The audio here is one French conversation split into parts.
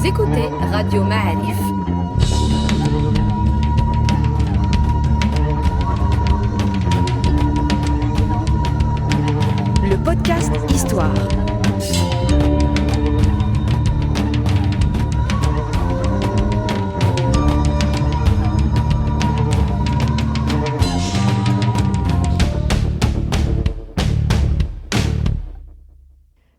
Vous écoutez Radio Ma'arif. Le podcast Histoire.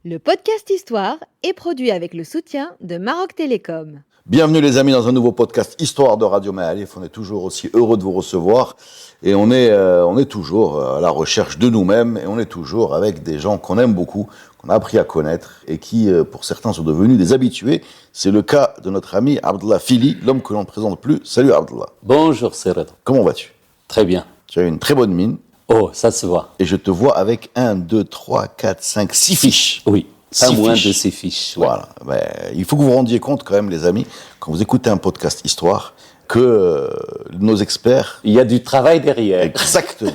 Le podcast Histoire est produit avec le soutien de Maroc Télécom. Bienvenue les amis dans un nouveau podcast Histoire de Radio Ma'arif. On est toujours aussi heureux de vous recevoir et on est toujours à la recherche de nous-mêmes et on est toujours avec des gens qu'on aime beaucoup, qu'on a appris à connaître et qui pour certains sont devenus des habitués. C'est le cas de notre ami Abdallah Fili, l'homme que l'on ne présente plus. Salut Abdallah. Bonjour Serret. Comment vas-tu? Très bien. Tu as une très bonne mine. Oh, ça se voit. Et je te vois avec 1, 2, 3, 4, 5, 6 fiches. Oui, pas 6 moins fiches. de 6 fiches. Ouais. Voilà. Ben, il faut que vous vous rendiez compte quand même les amis, quand vous écoutez un podcast Histoire, que nos experts... Il y a du travail derrière. Exactement.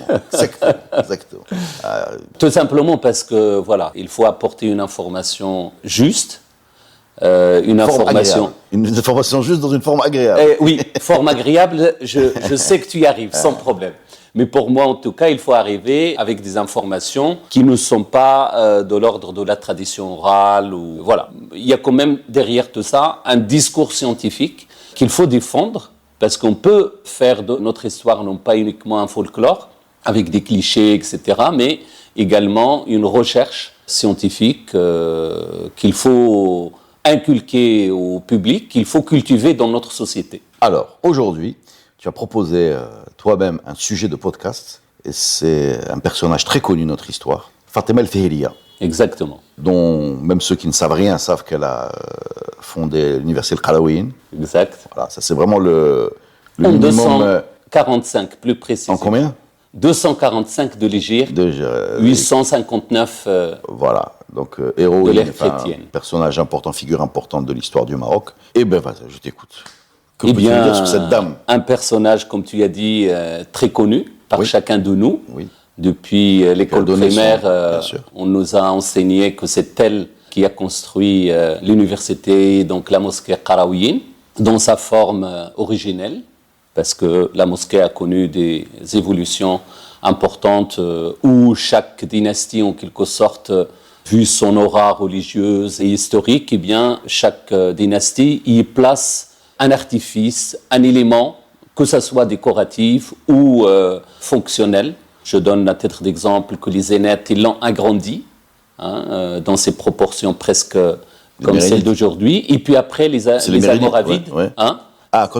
Tout simplement parce que, voilà, il faut apporter une information juste, une information... Une information juste dans une forme agréable. Oui, forme agréable, je sais que tu y arrives, sans problème. Mais pour moi, en tout cas, il faut arriver avec des informations qui ne sont pas de l'ordre de la tradition orale. Ou, voilà. Il y a quand même derrière tout ça un discours scientifique qu'il faut défendre parce qu'on peut faire de notre histoire non pas uniquement un folklore avec des clichés, etc., mais également une recherche scientifique qu'il faut inculquer au public, qu'il faut cultiver dans notre société. Alors, aujourd'hui, tu as proposé toi-même un sujet de podcast, et c'est un personnage très connu de notre histoire, Fatima El-Fihriya. Exactement. Dont même ceux qui ne savent rien savent qu'elle a fondé l'université Al-Qarawiyyin. Exact. Voilà, ça c'est vraiment le En minimum. 245, plus précisément. En combien 245 de l'Hégire, 859... Voilà, donc héros, de l'ère chrétienne. Personnage important, figure importante de l'histoire du Maroc. Eh bien, vas-y, je t'écoute. Que Eh peux-tu me bien, dire sur cette dame? un personnage, comme tu as dit, très connu par Oui. chacun de nous. Oui. Depuis l'école donné primaire, bien sûr. on nous a enseigné que c'est elle qui a construit l'université, donc la mosquée Qarawiyyin, dans sa forme originelle, parce que la mosquée a connu des évolutions importantes où chaque dynastie, en quelque sorte, vu son aura religieuse et historique, eh bien, chaque dynastie y place un artifice, un élément, que ce soit décoratif ou fonctionnel. Je donne à titre d'exemple que les Zénètes, ils l'ont agrandi dans ses proportions presque comme celles d'aujourd'hui. Et puis après, les Almoravides, ouais.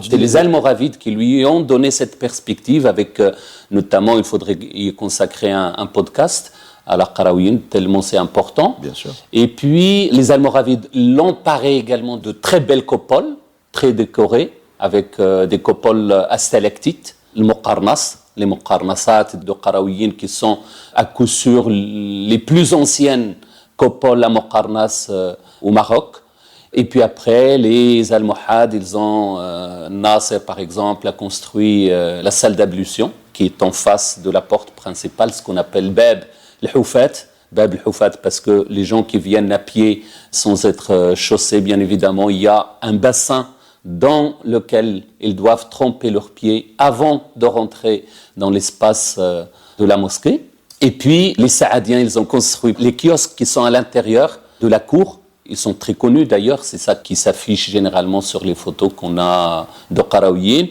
C'est les Almoravides qui lui ont donné cette perspective avec, notamment, il faudrait y consacrer un podcast à la Qarawiyyin, tellement c'est important. Bien sûr. Et puis, les Almoravides l'ont paré également de très belles coupoles, très décorées, avec des coupoles à stalactites, le Muqarnas, les Muqarnasat de Qarawiyyin qui sont à coup sûr les plus anciennes coupoles à Muqarnas au Maroc. Et puis après, les Almohades, ils ont, Nasser par exemple, a construit la salle d'ablution qui est en face de la porte principale, ce qu'on appelle Bab el-Houfat. Bab el-Houfat parce que les gens qui viennent à pied sans être chaussés, bien évidemment, il y a un bassin dans lequel ils doivent tremper leurs pieds avant de rentrer dans l'espace de la mosquée. Et puis, les Saadiens, ils ont construit les kiosques qui sont à l'intérieur de la cour. Ils sont très connus d'ailleurs, c'est ça qui s'affiche généralement sur les photos qu'on a de Qarawiyyin.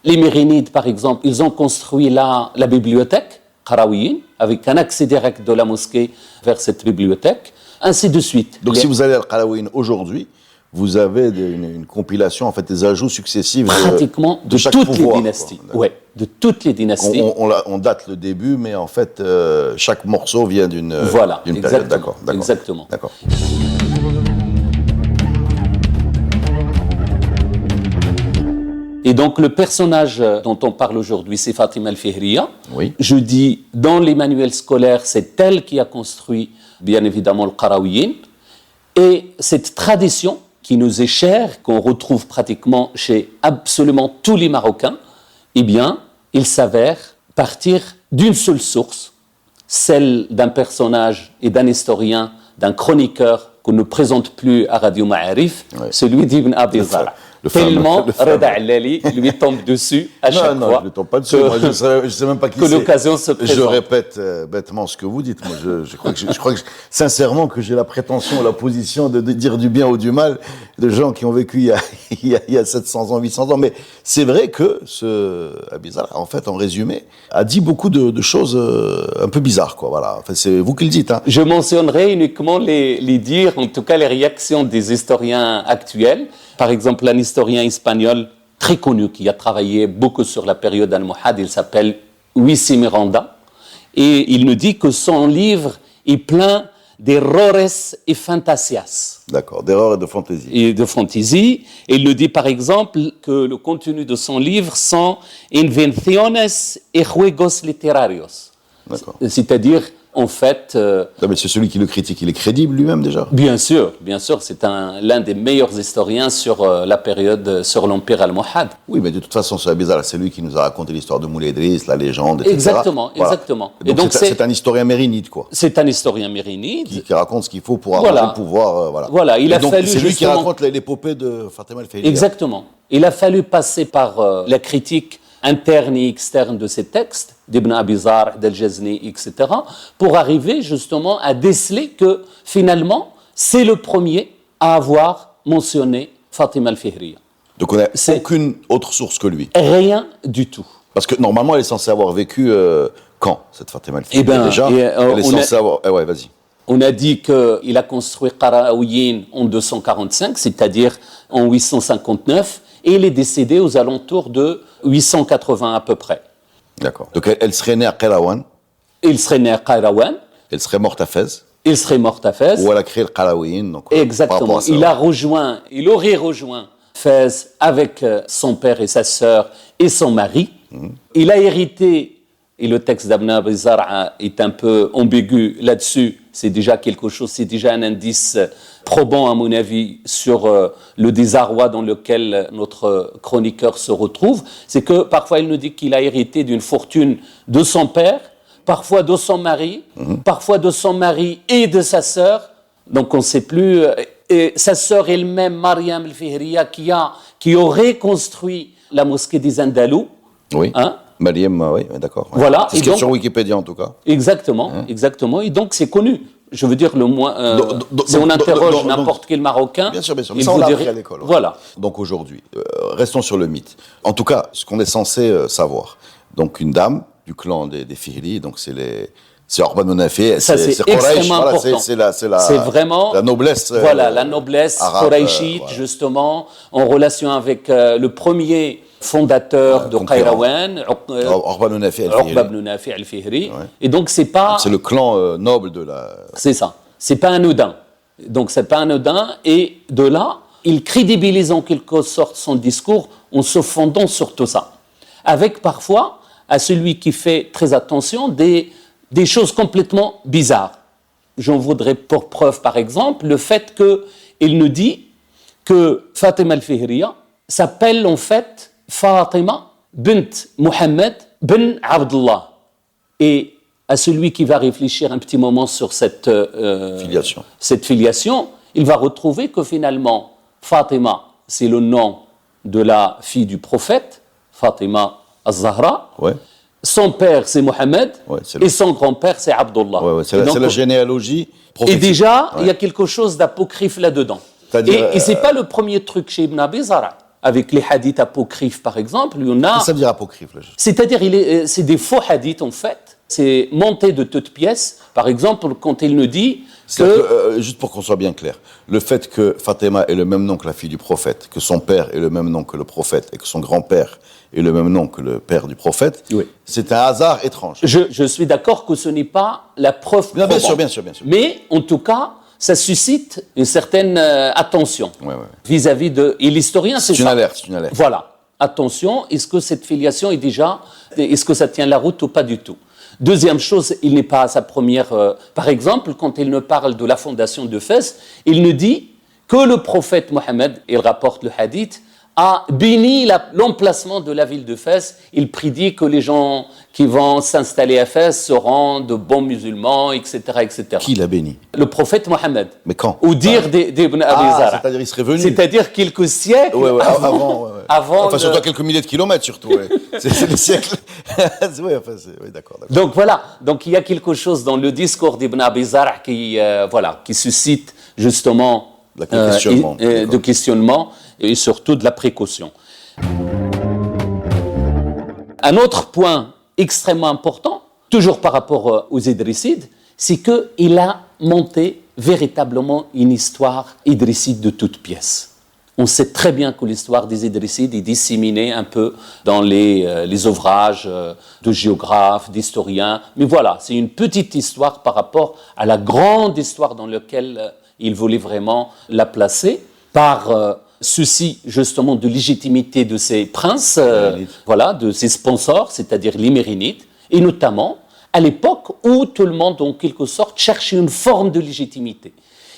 Les Mérinides, par exemple, ils ont construit la bibliothèque Qarawiyyin avec un accès direct de la mosquée vers cette bibliothèque, ainsi de suite. Donc si vous allez à Al-Qarawiyyin aujourd'hui, vous avez une compilation, en fait, des ajouts successifs pratiquement de chaque toutes pouvoir, les dynasties. Oui, de toutes les dynasties. On date le début, mais en fait, chaque morceau vient d'une période. D'accord. Exactement. D'accord. Et donc, le personnage dont on parle aujourd'hui, c'est Fatima El-Fihriya. Oui. Je dis, dans les manuels scolaires, c'est elle qui a construit, bien évidemment, le Qarawiyyin. Et cette tradition qui nous est chère, qu'on retrouve pratiquement chez absolument tous les Marocains, eh bien, il s'avère partir d'une seule source, celle d'un personnage et d'un historien, d'un chroniqueur qu'on ne présente plus à Radio Ma'arif, celui d'Ibn Abi Zar'. Tellement Reda Allali lui tombe dessus à chaque fois. Non, je ne tombe pas dessus. Moi, je ne sais même pas qui c'est. Que l'occasion se présente. Je répète bêtement ce que vous dites. Moi, je crois que sincèrement que j'ai la prétention, la position de dire du bien ou du mal de gens qui ont vécu il y a 700 ans, 800 ans. Mais c'est vrai que ce Abi Zar', en fait, en résumé, a dit beaucoup de choses un peu bizarres, quoi. Voilà. Enfin, c'est vous qui le dites. Hein. Je mentionnerai uniquement les dires, en tout cas les réactions des historiens actuels. Par exemple, un historien espagnol très connu qui a travaillé beaucoup sur la période almohade, il s'appelle Huisi Miranda, et il nous dit que son livre est plein d'errores et fantasias. D'accord, d'erreurs et de fantaisie. Et de fantaisie. Et il nous dit par exemple que le contenu de son livre sont invenciones et juegos literarios. D'accord. C'est-à-dire, en fait... Non, mais c'est celui qui le critique, il est crédible lui-même déjà. Bien sûr, c'est l'un des meilleurs historiens sur la période, sur l'Empire almohade. Oui, mais de toute façon, c'est Abi Zar', c'est lui qui nous a raconté l'histoire de Moulay Idriss, la légende, etc. Exactement. Et donc c'est un historien mérinide, quoi. C'est un historien mérinide. Qui raconte ce qu'il faut pour avoir le pouvoir, voilà. Voilà, c'est lui qui raconte l'épopée de Fatima el-Fihriya. Exactement. Il a fallu passer par la critique interne et externe de ces textes, d'Ibn Abi Zar', d'Al-Jazni, etc., pour arriver justement à déceler que finalement, c'est le premier à avoir mentionné Fatima el-Fihriya. Donc on n'a aucune autre source que lui. Rien du tout. Parce que normalement, elle est censée avoir vécu quand, cette Fatima el-Fihriya? Eh bien, déjà, elle est censée avoir... ouais, vas-y. On a dit qu'il a construit Qaraouyin en 245, c'est-à-dire en 859, et il est décédé aux alentours de 880 à peu près. D'accord. Donc elle serait née à Qayrawan. Il serait né à Qayrawan. Elle serait morte à Fès. Il serait mort à Fès. Où elle a créé le Qaraouyin. Exactement. Il aurait rejoint Fès avec son père et sa sœur et son mari. Il a hérité, et le texte d'Ibn Abi Zar' est un peu ambigu là-dessus, c'est déjà quelque chose, c'est déjà un indice probant à mon avis sur le désarroi dans lequel notre chroniqueur se retrouve, c'est que parfois il nous dit qu'il a hérité d'une fortune de son père, parfois de son mari, parfois de son mari et de sa sœur, donc on ne sait plus, et sa sœur elle-même, Mariam el-Fihriya, qui aurait construit la mosquée des Andalous. Oui. Hein? Mariam, oui, d'accord. Ouais. Voilà. C'est ce qu'il y a sur Wikipédia en tout cas. Exactement. Et donc c'est connu. Je veux dire, le moins. Si on interroge n'importe quel Marocain. Bien sûr. Mais ça, on l'a appris à l'école. Voilà. Donc aujourd'hui, restons sur le mythe. En tout cas, ce qu'on est censé savoir. Donc une dame du clan des Fihri, donc c'est Orban Ounafi, c'est extrêmement important. C'est vraiment la noblesse. La noblesse Quraishite, justement, en relation avec le premier fondateur de Qayrawan, Orban Ounafi al-Fihri. Et donc c'est pas. C'est le clan noble de la. C'est ça. C'est pas anodin. Donc c'est pas anodin. Et de là, il crédibilise en quelque sorte son discours en se fondant sur tout ça, avec parfois à celui qui fait très attention des choses complètement bizarres. J'en voudrais pour preuve, par exemple, le fait qu'il nous dit que Fatima el-Fihriya s'appelle en fait Fatima bint Mohammed bin Abdullah. Et à celui qui va réfléchir un petit moment sur cette filiation, il va retrouver que finalement, Fatima, c'est le nom de la fille du prophète, Fatima al-Zahra. Ouais. Son père, c'est Mohammed, et son grand-père, c'est Abdullah. C'est la généalogie prophétique. Et déjà, il y a quelque chose d'apocryphe là-dedans. Et ce n'est pas le premier truc chez Ibn Abi Zar'. Avec les hadiths apocryphes, par exemple, il y en a... Ça veut dire apocryphe, là. C'est-à-dire, c'est des faux hadiths, en fait. C'est monté de toutes pièces. Par exemple, quand il nous dit que... juste pour qu'on soit bien clair, le fait que Fatima ait le même nom que la fille du prophète, que son père ait le même nom que le prophète, et que son grand-père ait le même nom que le père du prophète, c'est un hasard étrange. Je suis d'accord que ce n'est pas la preuve probante. Bien sûr. Mais, en tout cas, ça suscite une certaine attention vis-à-vis de... Et l'historien, c'est une alerte. Voilà. Attention, est-ce que cette filiation est déjà... Est-ce que ça tient la route ou pas du tout? Deuxième chose, il n'est pas à sa première... par exemple, quand il nous parle de la fondation de Fès, il nous dit que le prophète Mohammed, il rapporte le hadith, a béni l'emplacement de la ville de Fès. Il prédit que les gens qui vont s'installer à Fès seront de bons musulmans, etc., etc. Qui l'a béni? Le prophète Mohammed. Mais quand? Au dire d'Ibn Abi Zara. C'est-à-dire il serait venu. C'est-à-dire quelques siècles avant. avant Enfin, surtout à quelques milliers de kilomètres, surtout. Ouais. C'est des siècles. Oui, d'accord. Donc voilà. Donc il y a quelque chose dans le discours d'Ibn Abi Zara qui suscite justement de questionnement et surtout de la précaution. Un autre point extrêmement important, toujours par rapport aux Idrissides, c'est qu'il a monté véritablement une histoire idrisside de toutes pièces. On sait très bien que l'histoire des Idrissides est disséminée un peu dans les ouvrages de géographes, d'historiens. Mais voilà, c'est une petite histoire par rapport à la grande histoire dans laquelle il voulait vraiment la placer, par souci justement de légitimité de ses princes, de ses sponsors, c'est-à-dire les Mérinides, et notamment à l'époque où tout le monde, en quelque sorte, cherchait une forme de légitimité.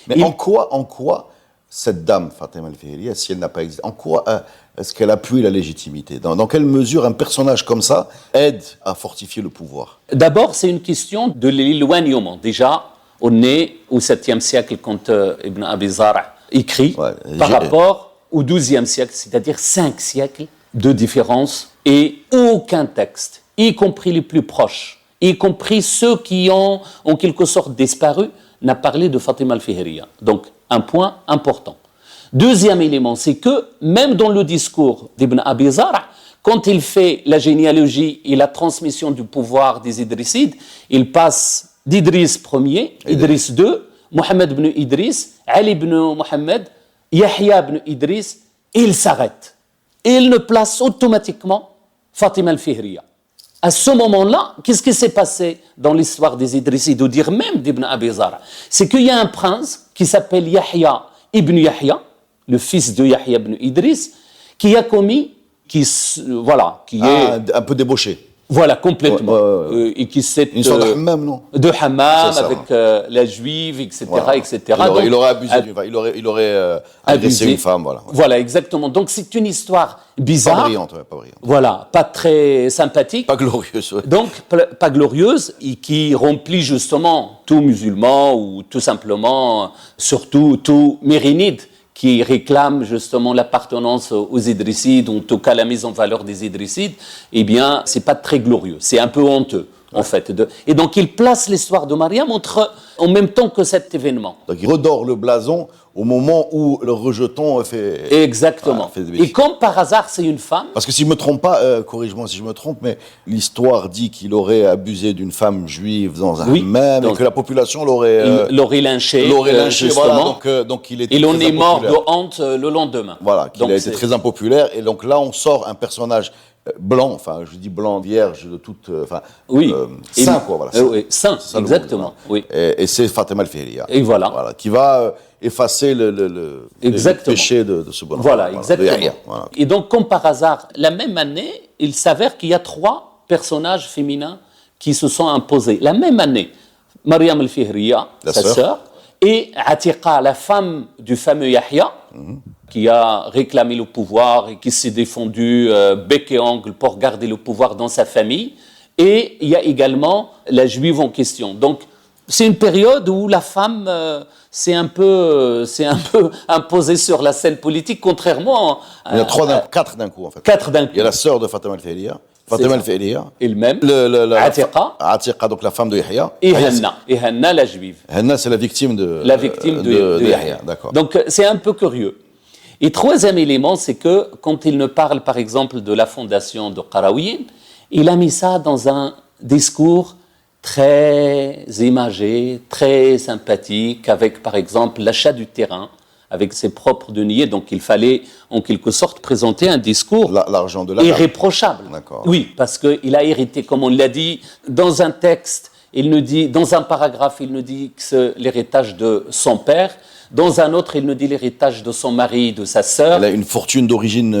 Mais en quoi cette dame, Fatima al-Fihriya, si elle n'a pas existé, en quoi est-ce qu'elle appuie la légitimité? Dans quelle mesure un personnage comme ça aide à fortifier le pouvoir? D'abord, c'est une question de l'éloignement. Déjà, on est au 7e siècle quand Ibn Abi Zara écrit, par rapport au 12e siècle, c'est-à-dire 5 siècles de différence, et aucun texte, y compris les plus proches, y compris ceux qui ont en quelque sorte disparu, n'a parlé de Fatima al-Fihriya. Donc, un point important. Deuxième élément, c'est que même dans le discours d'Ibn Abi Zara, quand il fait la généalogie et la transmission du pouvoir des Idrissides, il passe d'Idriss Ier, Idriss II, Mohammed ibn Idriss, Ali ibn Mohammed, Yahya ibn Idriss, et il s'arrête. Et il ne place automatiquement Fatima al-Fihriya. À ce moment-là, qu'est-ce qui s'est passé dans l'histoire des Idrissides, ou dire même d'Ibn Abi Zara? C'est qu'il y a un prince qui s'appelle Yahya ibn Yahya, le fils de Yahya ibn Idriss, qui a commis, qui est un peu débauché. Voilà, complètement. Et qui s'est une sorte de hammam, non? De hammam, avec la juive, etc., etc. Il aurait abusé, il aurait agressé une femme, voilà. Voilà, exactement. Donc c'est une histoire bizarre. Pas brillante, pas brillante. Voilà, pas très sympathique. Pas glorieuse, ouais. Donc, pas glorieuse, et qui remplit justement tout musulman, ou tout simplement, surtout tout mérinide, qui réclame justement l'appartenance aux Idrissides, ou en tout cas la mise en valeur des Idrissides, eh bien, c'est pas très glorieux, c'est un peu honteux, en fait. Et donc, il place l'histoire de Mariam en même temps que cet événement. Donc, il redore le blason au moment où le rejeton fait... Exactement. Et comme par hasard, c'est une femme... Parce que si je ne me trompe pas, corrige-moi si je me trompe, mais l'histoire dit qu'il aurait abusé d'une femme juive dans un hammam, et que la population l'aurait lynché, justement. Voilà, donc il était en est mort de honte le lendemain. Voilà, qu'il a été très impopulaire. Et donc là, on sort un personnage blanc, enfin, je dis blanc, vierge, de toute... saint, quoi, voilà. Saint, exactement. Oui. Et c'est Fatima al-Fihriya. Et voilà. Qui va effacer le péché de ce bonhomme. Voilà, exactement. Voilà. Et donc, comme par hasard, la même année, il s'avère qu'il y a 3 personnages féminins qui se sont imposés. La même année, Mariam al-Fihriya, sa sœur, et Atiqa, la femme du fameux Yahya, qui a réclamé le pouvoir et qui s'est défendu bec et ongle pour garder le pouvoir dans sa famille. Et il y a également la juive en question. Donc, c'est une période où la femme s'est un peu imposée sur la scène politique, contrairement il y a 4 d'un coup, en fait. 4 d'un coup. Il y a la sœur de Fatima al-Fihriya. Fatima al-Fihriya. Elle-même. Atiqa, donc la femme de Yahya. Et Hanna, la juive. Hanna, c'est la victime de Yahya. D'accord. Donc, c'est un peu curieux. Et troisième élément, c'est que quand il ne parle, par exemple, de la fondation de Qarawiyyin, il a mis ça dans un discours très imagé, très sympathique, avec, par exemple, l'achat du terrain, avec ses propres deniers. Donc, il fallait, en quelque sorte, présenter un discours l'argent de irréprochable. D'accord. Oui, parce qu'il a hérité, comme on l'a dit, dans un texte, il nous dit, dans un paragraphe, il nous dit que c'est l'héritage de son père. Dans un autre, il nous dit l'héritage de son mari, de sa sœur. Elle a une fortune d'origine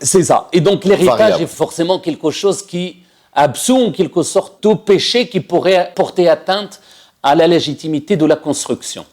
c'est ça. Et donc, l'héritage variable. est forcément quelque chose qui absout en quelque sorte tout péché qui pourrait porter atteinte à la légitimité de la construction.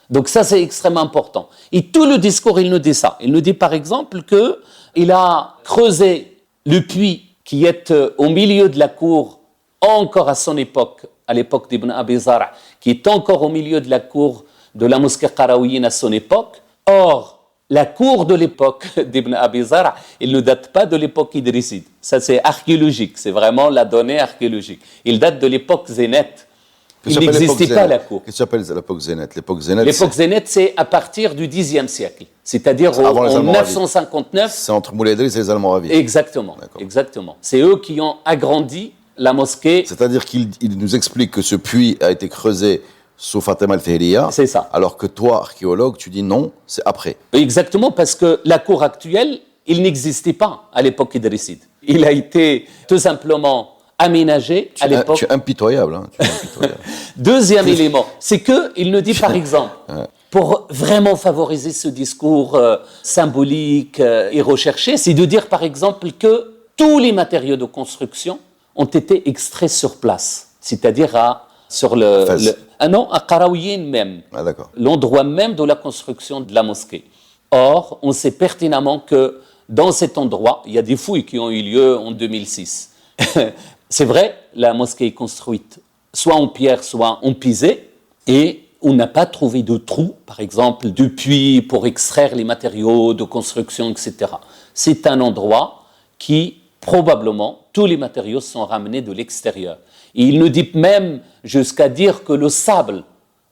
Donc ça, c'est extrêmement important. Et tout le discours, il nous dit ça. Il nous dit par exemple que Il a creusé le puits qui est au milieu de la cour, encore à son époque, à l'époque d'Ibn Abi Zar', qui est encore au milieu de la cour de la mosquée Qarawiyyin à son époque. Or, la cour de l'époque d'Ibn Abi Zar', il ne date pas de l'époque idrisside. Ça, c'est archéologique, c'est vraiment la donnée archéologique. Il date de l'époque zénète. Il n'existait pas la cour. Qu'est-ce que s'appelle l'époque zénète? L'époque zénète, c'est à partir du Xe siècle, c'est-à-dire en 959. C'est entre Moulay Idriss et les Almoravides. Exactement, exactement. C'est eux qui ont agrandi la mosquée. C'est-à-dire qu'il nous explique que ce puits a été creusé sous Fatima al-Fihriya. C'est ça. Alors que toi, archéologue, tu dis non, c'est après. Exactement, parce que la cour actuelle, il n'existait pas à l'époque idrisside. Il a été tout simplement aménagé à l'époque. Tu es impitoyable. Hein, tu es impitoyable. Deuxième élément, c'est qu'il nous dit par exemple, pour vraiment favoriser ce discours symbolique et recherché, c'est de dire par exemple que tous les matériaux de construction ont été extraits sur place, c'est-à-dire à Qarawiyyin même, l'endroit même de la construction de la mosquée. Or, on sait pertinemment que dans cet endroit, il y a des fouilles qui ont eu lieu en 2006. C'est vrai, la mosquée est construite soit en pierre, soit en pisé, et on n'a pas trouvé de trou, par exemple, de puits pour extraire les matériaux de construction, etc. C'est un endroit qui, probablement, tous les matériaux sont ramenés de l'extérieur. Et il nous dit même jusqu'à dire que le sable,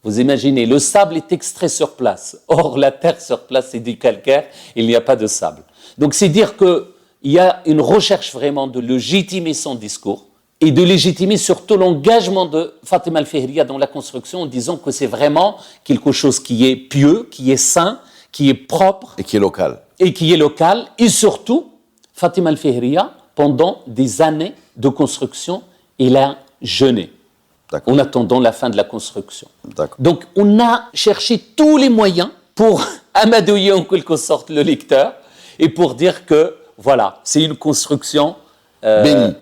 vous imaginez, le sable est extrait sur place. Or, la terre sur place, c'est du calcaire, il n'y a pas de sable. Donc, c'est dire qu'il y a une recherche vraiment de légitimer son discours et de légitimer surtout l'engagement de Fatima al-Fihriya dans la construction en disant que c'est vraiment quelque chose qui est pieux, qui est sain, qui est propre. Et qui est local. Et surtout, Fatima al-Fihriya, pendant des années de construction, il a jeûné en attendant la fin de la construction. Donc, on a cherché tous les moyens pour amadouiller en quelque sorte le lecteur et pour dire que, voilà, c'est une construction bénie.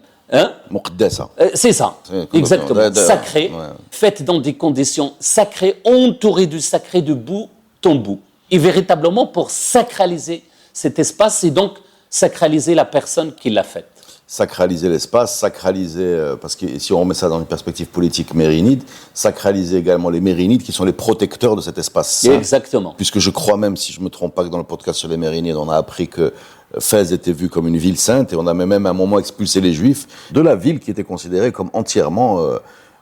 Muqaddasa. C'est ça, exactement, sacrée, faite dans des conditions sacrées, entourée du sacré de bout en bout. Et véritablement pour sacraliser cet espace et donc sacraliser la personne qui l'a faite. Sacraliser l'espace, parce que si on remet ça dans une perspective politique mérinide, sacraliser également les mérinides qui sont les protecteurs de cet espace saint. Exactement. Puisque je crois même, si je ne me trompe pas, que dans le podcast sur les mérinides, on a appris que Fès était vue comme une ville sainte et on a même à un moment expulsé les Juifs de la ville qui était considérée comme entièrement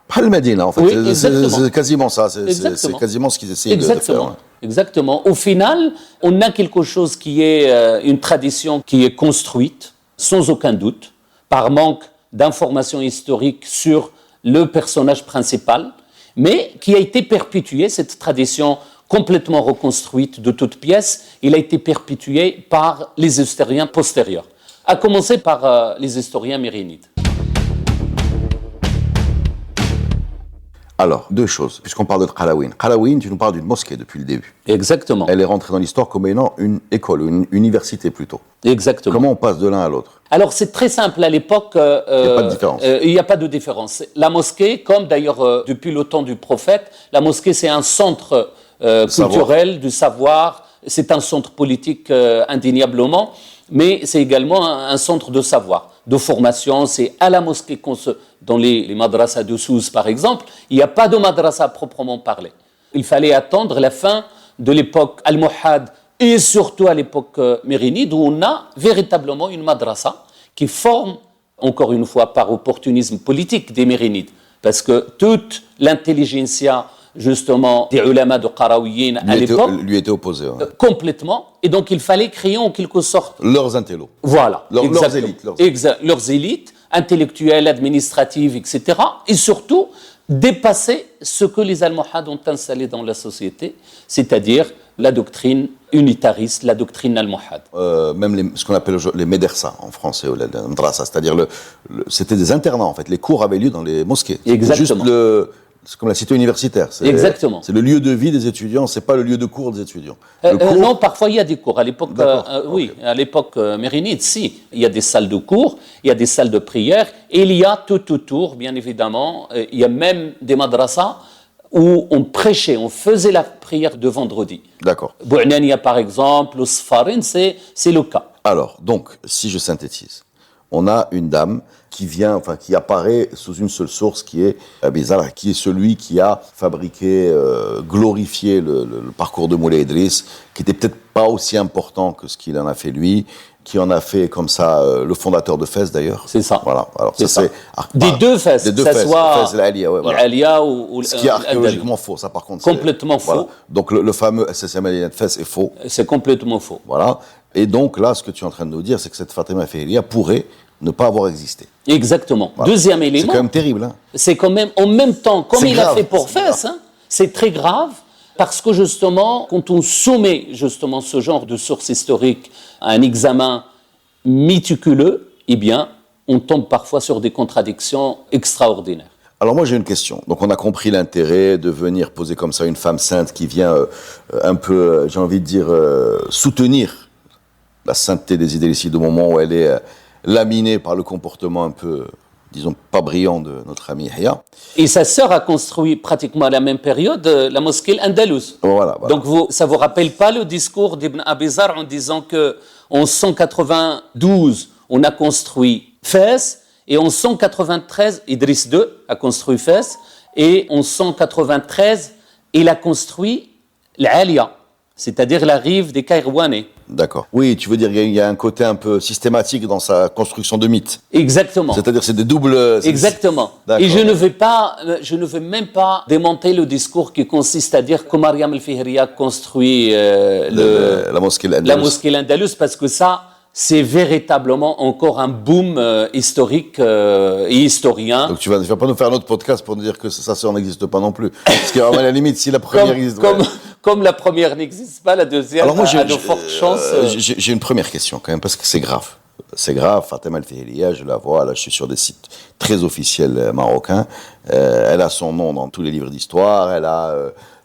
pas le Médina, en fait. Oui, c'est quasiment ça, c'est quasiment ce qu'ils essayaient de faire. Ouais. Exactement. Au final, on a quelque chose qui est une tradition qui est construite, sans aucun doute, par manque d'informations historiques sur le personnage principal, mais qui a été perpétuée, cette tradition complètement reconstruite de toutes pièces, il a été perpétué par les historiens postérieurs, à commencer par les historiens mérinides. Alors, deux choses, puisqu'on parle de Qarawiyyin. Qarawiyyin, tu nous parles d'une mosquée depuis le début. Exactement. Elle est rentrée dans l'histoire comme étant une école, une université plutôt. Exactement. Comment on passe de l'un à l'autre? Alors, c'est très simple. À l'époque, il n'y a pas de différence. Il n'y a pas de différence. La mosquée, comme d'ailleurs depuis le temps du prophète, la mosquée, c'est un centre culturel, du savoir. C'est un centre politique indéniablement, mais c'est également un centre de savoir, de formation. C'est à la mosquée dans les madrasas de Sousse, par exemple, il n'y a pas de madrasa à proprement parler. Il fallait attendre la fin de l'époque almohade et surtout à l'époque mérinide, où on a véritablement une madrasa qui forme, encore une fois, par opportunisme politique des mérinides, parce que toute l'intelligentsia, justement, des ulama de Qarawiyyin à l'époque, lui était opposé. Ouais. Complètement. Et donc, il fallait créer en quelque sorte leurs intellos. Voilà. Leurs élites. Leurs élites, intellectuelles, administratives, etc. Et surtout, dépasser ce que les Almohades ont installé dans la société, c'est-à-dire la doctrine unitariste, la doctrine almohade. Même ce qu'on appelle les médersa en français, ou les madrasa, c'est-à-dire c'était des internats en fait. Les cours avaient lieu dans les mosquées. Exactement. C'est comme la cité universitaire. Exactement. C'est le lieu de vie des étudiants, c'est pas le lieu de cours des étudiants. Non, parfois il y a des cours. À l'époque, oui, à l'époque mérinide, si. Il y a des salles de cours, il y a des salles de prière, et il y a tout autour, bien évidemment, il y a même des madrasas où on prêchait, on faisait la prière de vendredi. D'accord. Bou'nania, par exemple, ou Sfarin, c'est le cas. Alors, donc, si je synthétise, on a une dame qui apparaît sous une seule source, qui est Abi Zar', qui est celui qui a fabriqué, glorifié le parcours de Moulay Idriss, qui était peut-être pas aussi important que ce qu'il en a fait lui, qui en a fait comme ça le fondateur de Fès d'ailleurs. C'est ça. Voilà. Alors C'est ça, ça. c'est Des deux Fès, des deux que ça Fès, soit Fès l'Alia, ouais, voilà. l'Alia ou Ce qui est archéologiquement faux, ça par contre. Complètement faux. Voilà. Donc le fameux SSM Aliyah de Fès est faux. C'est complètement faux. Voilà. Et donc là, ce que tu es en train de nous dire, c'est que cette Fatima Fihriya pourrait ne pas avoir existé. Exactement. Voilà. Deuxième C'est élément. quand même terrible. Hein. C'est quand même, en même temps, comme C'est il grave, a fait pour c'est Fès, hein, c'est très grave, parce que justement, quand on soumet justement ce genre de sources historiques à un examen méticuleux, eh bien, on tombe parfois sur des contradictions extraordinaires. Alors moi j'ai une question. Donc on a compris l'intérêt de venir poser comme ça une femme sainte qui vient un peu, j'ai envie de dire, soutenir la sainteté des idées ici au moment où elle est laminée par le comportement un peu, disons, pas brillant de notre ami Yahya. Et sa sœur a construit pratiquement à la même période la mosquée Al-Andalus. Voilà. Donc ça vous rappelle pas le discours d'Ibn Abi Zar' en disant que en 192 on a construit Fès et en 193 Idriss II a construit Fès et en 193 il a construit l'Alia, c'est-à-dire la rive des Kairouanais. D'accord. Oui, tu veux dire qu'il y a un côté un peu systématique dans sa construction de mythes. Exactement. C'est-à-dire c'est des doubles... Exactement. Et je ne veux même pas démonter le discours qui consiste à dire que Mariam al-Fihriya construit la mosquée l'Andalus, parce que ça, c'est véritablement encore un boom historique et historien. Donc tu vas pas nous faire un autre podcast pour nous dire que ça n'existe pas non plus. Parce qu'à la limite, si la première existe... Comme la première n'existe pas, la deuxième a de fortes chances. J'ai une première question quand même, parce que c'est grave. C'est grave, Fatima Al-Fihriya, je la vois, là je suis sur des sites très officiels marocains. Elle a son nom dans tous les livres d'histoire, elle a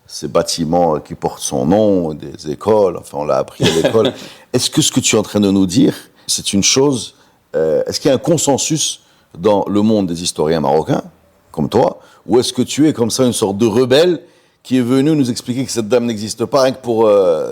ces bâtiments qui portent son nom, des écoles, enfin on l'a appris à l'école. Est-ce que ce que tu es en train de nous dire, c'est une chose, est-ce qu'il y a un consensus dans le monde des historiens marocains, comme toi, ou est-ce que tu es comme ça une sorte de rebelle qui est venu nous expliquer que cette dame n'existe pas rien que pour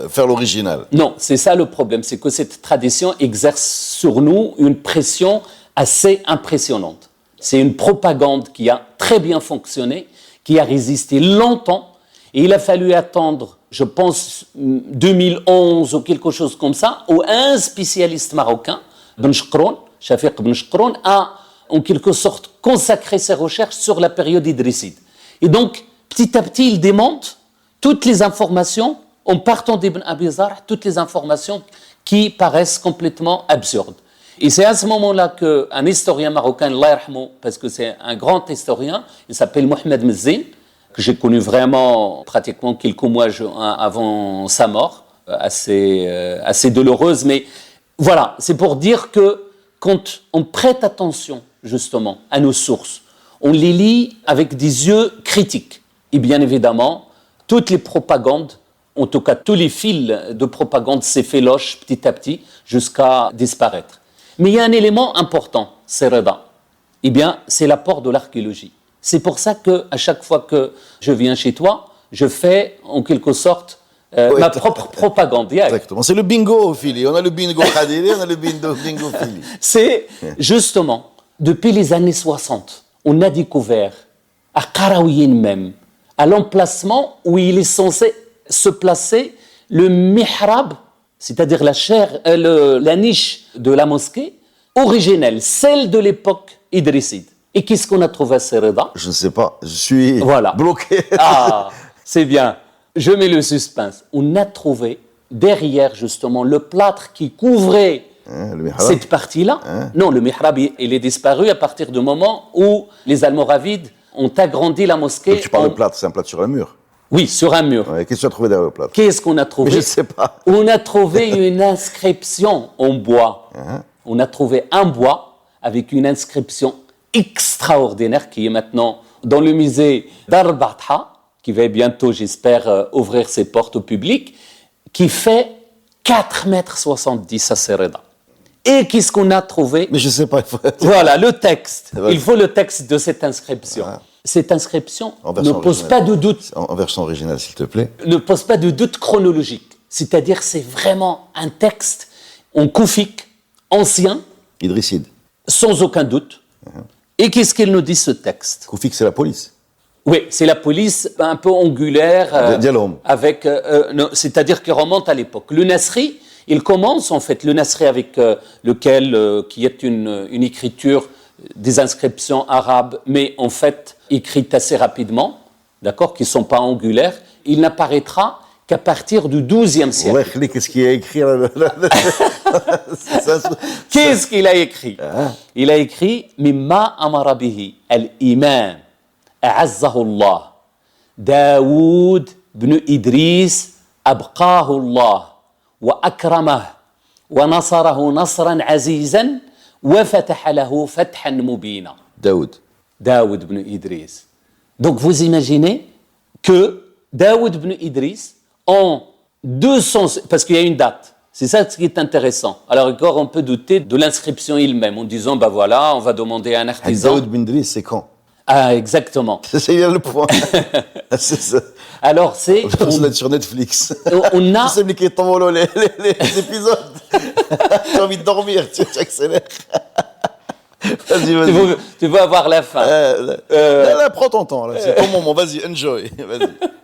faire l'original? Non, c'est ça le problème, c'est que cette tradition exerce sur nous une pression assez impressionnante. C'est une propagande qui a très bien fonctionné, qui a résisté longtemps, et il a fallu attendre, je pense, 2011 ou quelque chose comme ça, où un spécialiste marocain, Ben Chekroun, Shafiq Ben Chekroun, a en quelque sorte consacré ses recherches sur la période idrisside. Et donc, petit à petit, il démonte toutes les informations, en partant d'Ibn Abi Zar', toutes les informations qui paraissent complètement absurdes. Et c'est à ce moment-là qu'un historien marocain, Allah yarhamou, parce que c'est un grand historien, il s'appelle Mohamed Mezzine, que j'ai connu vraiment pratiquement quelques mois avant sa mort, assez douloureuse, mais voilà, c'est pour dire que quand on prête attention justement à nos sources, on les lit avec des yeux critiques. Et bien évidemment, toutes les propagandes, en tout cas tous les fils de propagande s'effilochent petit à petit jusqu'à disparaître. Mais il y a un élément important, c'est Reda. Eh bien, c'est l'apport de l'archéologie. C'est pour ça qu'à chaque fois que je viens chez toi, je fais en quelque sorte ma propre propagande. Exactement. C'est le bingo, Philly. On a le bingo Khadili, on a le bingo Philly. C'est justement, depuis les années 60, on a découvert à Karaouyin même, à l'emplacement où il est censé se placer le mihrab, c'est-à-dire la niche de la mosquée originelle, celle de l'époque idrisside. Et qu'est-ce qu'on a trouvé à Sereda? Je ne sais pas, je suis bloqué. Ah, c'est bien. Je mets le suspense. On a trouvé derrière justement le plâtre qui couvrait cette partie-là. Non, le mihrab, il est disparu à partir du moment où les Almoravides ont agrandi la mosquée. Donc tu parles de plâtre, c'est un plâtre sur un mur? Oui, sur un mur. Ouais, qu'est-ce que tu as trouvé derrière le plâtre? Qu'est-ce qu'on a trouvé? Mais je ne sais pas. On a trouvé une inscription en bois. On a trouvé un bois avec une inscription extraordinaire qui est maintenant dans le musée d'Ar Batha, qui va bientôt, j'espère, ouvrir ses portes au public, qui fait 4,70 m à Sereda. Et qu'est-ce qu'on a trouvé? Mais je ne sais pas. Voilà, le texte. Il faut le texte de cette inscription. Cette inscription ne pose pas de doute. En version originale, s'il te plaît. Ne pose pas de doute chronologique. C'est-à-dire, c'est vraiment un texte en koufik, ancien, Idrisside. sans aucun doute. Et qu'est-ce qu'il nous dit ce texte? Koufik, c'est la police. Oui, c'est la police un peu angulaire, c'est-à-dire qui remonte à l'époque. Le Nasri, il commence en fait, le Nasri avec qui est une écriture, des inscriptions arabes, mais en fait écrites assez rapidement, d'accord, qui ne sont pas angulaires. Il n'apparaîtra qu'à partir du XIIe siècle. Ouais, qu'est-ce qu'il a écrit Qu'est-ce qu'il a écrit? Il a écrit « Mimma amara bihi al-imam a'azzahu Allah Daoud ibn Idris abqahu Allah wa akramah wa nasarahu nasran azizan wa fataha lahu fathan mubina » Daoud ibn Idris. Donc vous imaginez que Daoud ibn Idris, en 200, parce qu'il y a une date, c'est ça ce qui est intéressant. Alors encore, on peut douter de l'inscription elle-même, en disant, ben voilà, on va demander à un artisan. Daoud ibn Idris, c'est quand? Ah, exactement. C'est le point. C'est ça. Alors c'est... Je pense d'être sur Netflix. On a... Tu sais, mais qui est en les épisodes. J'ai envie de dormir, tu accélères. Vas-y. Tu veux avoir la fin. Là, prends ton temps. Là. C'est ton moment. Vas-y, enjoy.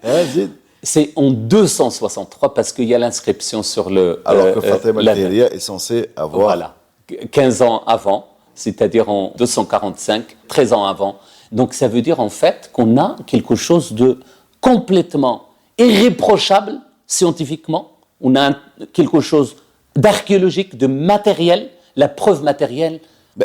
Vas-y. C'est en 263 parce qu'il y a l'inscription sur le... Alors que Fatima al-Tahiriya est censé avoir... Voilà, 15 ans avant, c'est-à-dire en 245, 13 ans avant. Donc ça veut dire en fait qu'on a quelque chose de complètement irréprochable scientifiquement. On a quelque chose d'archéologique, de matériel, la preuve matérielle.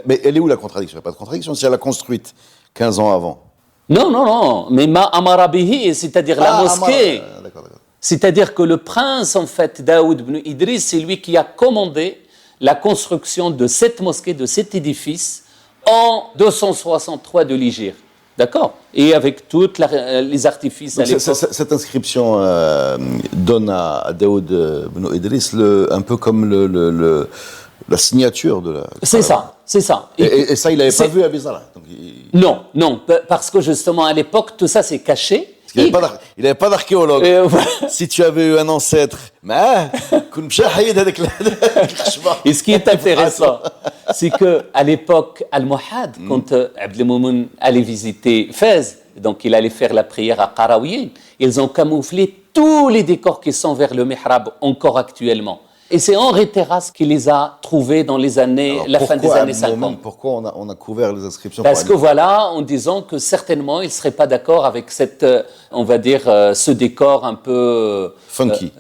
Mais elle est où la contradiction? Il n'y a pas de contradiction si elle l'a construite 15 ans avant. Non, mais ma amara bihi, c'est-à-dire la mosquée. D'accord. C'est-à-dire que le prince, en fait, Daoud ibn Idris, c'est lui qui a commandé la construction de cette mosquée, de cet édifice, en 263 de l'Hégire. D'accord? Et avec tous les artifices donc à l'époque. Cette inscription donne à Daoud ibn Idris un peu comme la signature de la... C'est ça. Et ça, il n'avait pas vu à Bézara. Non, parce que justement, à l'époque, tout ça, c'est caché. Il n'avait pas d'archéologue. Si tu avais eu un ancêtre, et ce qui est intéressant, c'est qu'à l'époque, Al-Muhad, quand Abdelmoumoun allait visiter Fès, donc il allait faire la prière à Qarawiyyin, ils ont camouflé tous les décors qui sont vers le mihrab encore actuellement. Et c'est Henri Terrasse qui les a trouvés dans les années, fin des années 50. Pourquoi on a couvert les inscriptions? Parce que voilà, en disant que certainement, il ne serait pas d'accord avec cette, on va dire, ce décor un peu... funky.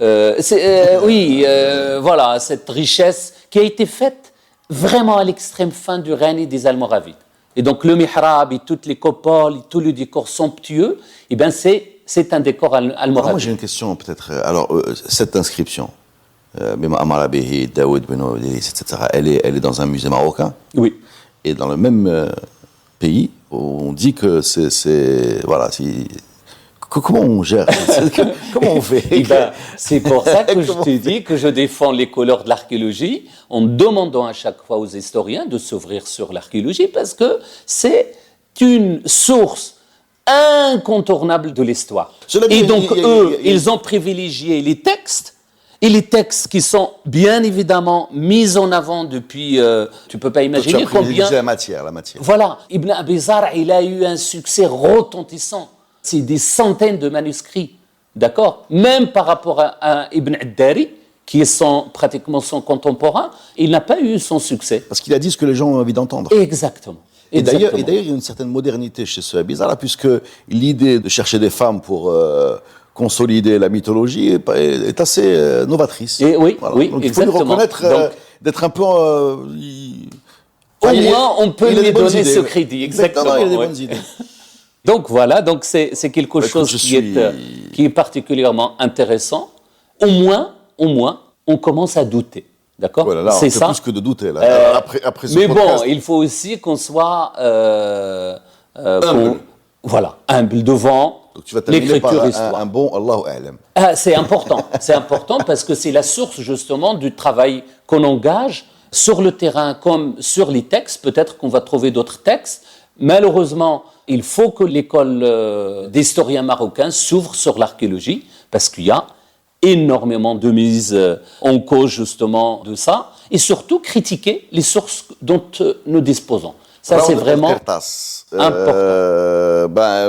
Voilà, cette richesse qui a été faite vraiment à l'extrême fin du règne des Almoravides. Et donc le mihrab et toutes les coupoles, et tout le décor somptueux, eh bien c'est un décor almoravide. Moi j'ai une question peut-être. Alors cette inscription, Amara Bihi, Daoud ibn Idris, etc., elle est dans un musée marocain. Oui. Et dans le même pays, on dit que voilà, comment on gère? Comment on fait? C'est pour ça que je te dis que je défends les couleurs de l'archéologie en demandant à chaque fois aux historiens de s'ouvrir sur l'archéologie parce que c'est une source incontournable de l'histoire. Et donc ils ont privilégié les textes. Et les textes qui sont bien évidemment mis en avant depuis, tu ne peux pas imaginer combien... la matière. Voilà, Ibn Abi Zar', il a eu un succès retentissant. C'est des centaines de manuscrits, d'accord? Même par rapport à Ibn Addari, qui est pratiquement son contemporain, il n'a pas eu son succès. Parce qu'il a dit ce que les gens ont envie d'entendre. Exactement. Et d'ailleurs, il y a une certaine modernité chez ce Abi Zar', puisque l'idée de chercher des femmes pour... consolider la mythologie est assez novatrice. Et oui, voilà. oui, donc, exactement. Il faut lui reconnaître d'être un peu... au moins, on peut lui donner ce crédit. Exactement. Il a des bonnes idées. Donc voilà, donc c'est quelque chose qui est particulièrement intéressant. Au moins, on commence à douter. D'accord? Voilà, c'est ça. Plus que de douter. Là. Après ce mais podcast, bon, il faut aussi qu'on soit humble devant l'écriture histoire. Un bon Allahu A'lam. C'est important. C'est important parce que c'est la source justement du travail qu'on engage sur le terrain comme sur les textes. Peut-être qu'on va trouver d'autres textes. Malheureusement, il faut que l'école d'historiens marocains s'ouvre sur l'archéologie parce qu'il y a énormément de mise en cause justement de ça, et surtout critiquer les sources dont nous disposons. Ça, Alors, c'est vraiment important.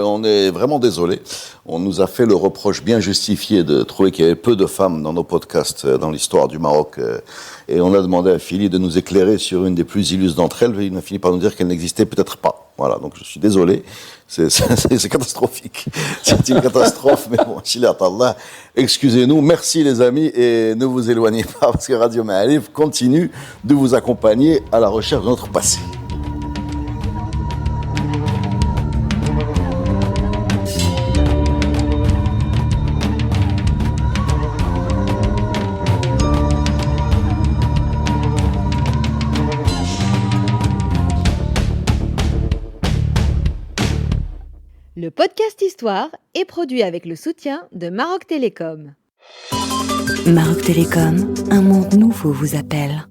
On est vraiment désolé. On nous a fait le reproche bien justifié de trouver qu'il y avait peu de femmes dans nos podcasts dans l'histoire du Maroc. Et on a demandé à Philly de nous éclairer sur une des plus illustres d'entre elles. Il a fini par nous dire qu'elle n'existait peut-être pas. Voilà, donc je suis désolé. C'est catastrophique. C'est une catastrophe, mais bon, Shilat Allah. Excusez-nous. Merci les amis et ne vous éloignez pas parce que Radio Ma'arif continue de vous accompagner à la recherche de notre passé. Le podcast Histoire est produit avec le soutien de Maroc Télécom. Maroc Télécom, un monde nouveau vous appelle.